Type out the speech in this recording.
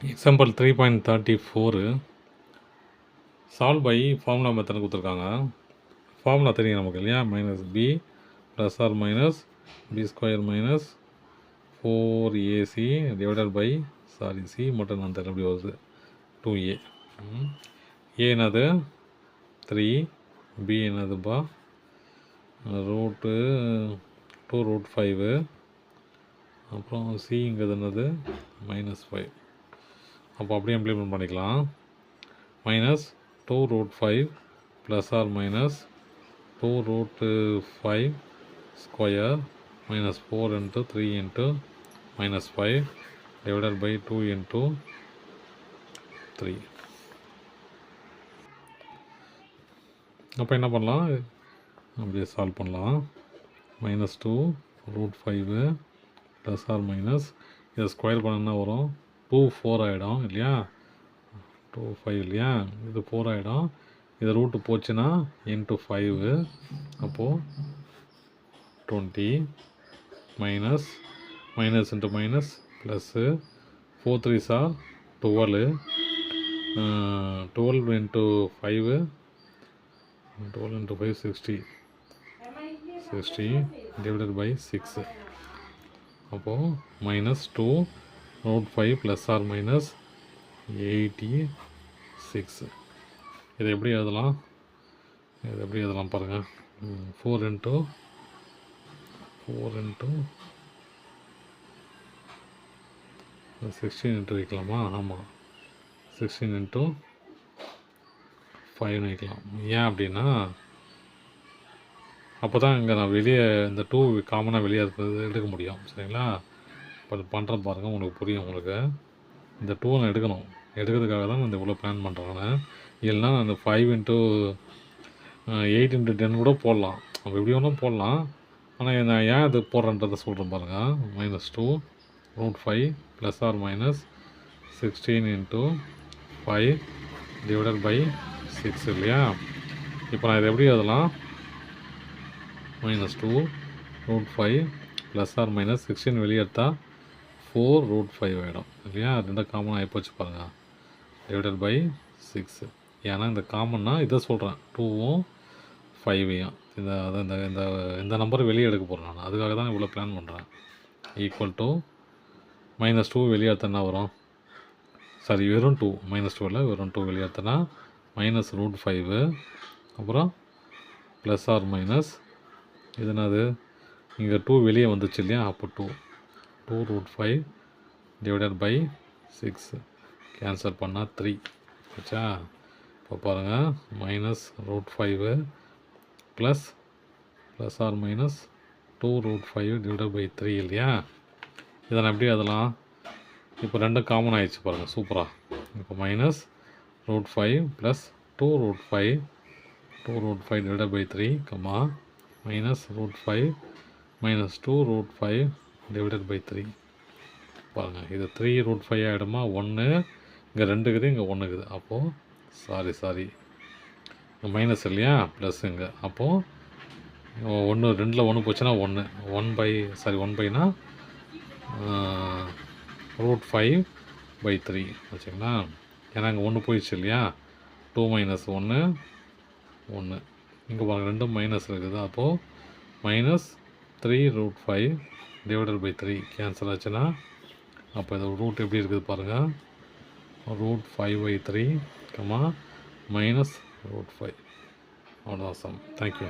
Example 3.34 solve by formula method கொடுத்துருக்காங்க. Formula தெரியும் நமக்கு இல்லையா, minus b plus or minus b square minus 4ac divided by c மட்டும் நான் தெரியல எப்படி வருது 2a. ஏ என்னது 3, பி என்னதுப்பா ரூட்டு 2√5, அப்புறம் சிங்கிறது என்னது -5. அப்போ அப்படியே இம்ப்ளிமெண்ட் பண்ணிக்கலாம். Minus 2√5 plus or minus 2√5 square minus 4 into 3 into minus 5 divided by 2 into 3. அப்போ என்ன பண்ணலாம், அப்படியே சால்வ் பண்ணலாம். -2√5 ப்ளஸ் ஆர் மைனஸ் இதை ஸ்கொயர் பண்ணா வரும் 2 4 ஆகிடும் இல்லையா, 2 5 இல்லையா, இது 4 ஆகிடும். இது ரூட்டு போச்சுன்னா இன்ட்டு 5, அப்போது 20 minus into minus plus 4 3s are 12, 12 into 5 60 divided by 6. அப்போது -2√5 ப்ளஸ் ஆர் மைனஸ் 86. இதை எப்படி எழுதலாம், பாருங்கள். 4 into 16 into வைக்கலாமா, ஆமாம் 16 into 5 வைக்கலாம். ஏன் அப்படின்னா அப்போ தான் இங்கே நான் வெளியே இந்த 2 காமனாக வெளியே எடுக்க முடியும். சரிங்களா, இப்போ அது பண்ணுறேன் பாருங்கள், உங்களுக்கு புரியும். உங்களுக்கு இந்த 2 நான் எடுக்கிறதுக்காக தான் நான் இந்த இவ்வளோ பிளான் பண்ணுறேன். இல்லைனா அந்த 5 into 8 into 10 கூட போடலாம், அப்போ எப்படி வேணாலும் போடலாம். ஆனால் நான் ஏன் இது போடுறேன்றதை சொல்கிறேன் பாருங்கள். -2√5 plus or minus 16 into 5 divided by 6 இல்லையா. இப்போ நான் இதை எப்படி எழுதலாம், -2√5 ப்ளஸ் ஆர் மைனஸ் 16 வெளியே எடுத்தால் 4√5 ஆகிடும் இல்லையா. ரெண்டு காமன் ஆகிப்போச்சு பாருங்கள், டிவைடட் பை 6. ஏன்னா இந்த காமன்னா இதை சொல்கிறேன், 2வும் 5ஐயும் இந்த நம்பரை வெளியே எடுக்க போகிறேன் நான், அதுக்காக தான் இவ்வளோ பிளான் பண்ணுறேன். ஈக்குவல் டு -2 வெளியே எடுத்தனா வரும், சாரி வெறும் 2, -2 இல்லை வெறும் 2 வெளியே எடுத்தனா -√5, அப்புறம் ப்ளஸ் ஆர் மைனஸ் இது என்னது, இங்கே 2 வெளியே வந்துச்சு இல்லையா, அப்போ 2√5 டிவைடட் பை 6 கேன்சல் பண்ணால் 3 ஆச்சா. இப்போ பாருங்கள், -√5 plus or minus 2√5 divided by 3 இல்லையா. இதை நான் எப்படி அதெல்லாம் இப்போ ரெண்டும் காமன் ஆகிடுச்சு பாருங்கள், சூப்பராக. இப்போ -√5 plus 2√5 divided by 3 comma -√5 minus 2√5 divided by 3 பாருங்கள். இது 3√5 ஆகிடுமா, 1 இங்கே 2 இருக்குது, இங்கே 1 இருக்குது. அப்போது சாரி மைனஸ் இல்லையா, ப்ளஸ் இங்கே. அப்போது 1 2ல் 1 போச்சுன்னா 1 பைனா √5/3 வச்சுங்களா. ஏன்னா இங்கே 1 போயிடுச்சு இல்லையா, 2 - 1 இங்கே பாருங்கள், ரெண்டும் மைனஸ் இருக்குது. அப்போது -3√5 டிவைடட் பை 3 கேன்சல் ஆச்சுன்னா, அப்போ இது ரூட் எப்படி இருக்குது பாருங்கள், √5/3 கமா -√5. அவ்வளோதான் சம். தேங்க்யூ.